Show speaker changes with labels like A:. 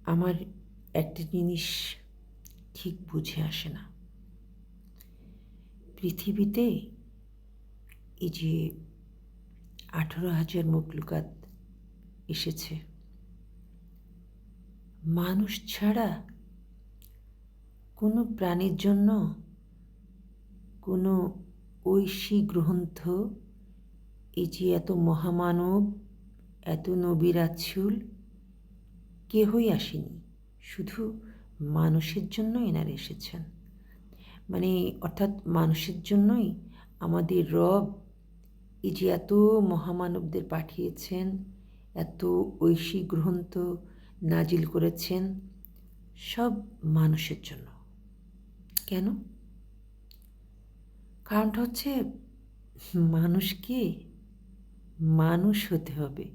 A: আমার একটা জিনিস ঠিক বুঝে আসে না। পৃথিবীতে এই যে 18,000 মখলুকাত এসেছে, মানুষ ছাড়া কোনো প্রাণীর জন্য কোনো ঐশী গ্রন্থ, এই যে এত মহামানব, এত নবী রাসূল কেহই আসেনি। শুধু মানুষের জন্য এনারা এসেছেন। মানে অর্থাৎ মানুষের জন্যই আমাদের রব এই যে এত মহামানবদের পাঠিয়েছেন, এত ঐশী গ্রন্থ নাজিল করেছেন, সব মানুষের জন্য। কেন? কারণটা হচ্ছে মানুষকে মানুষ হতে হবে।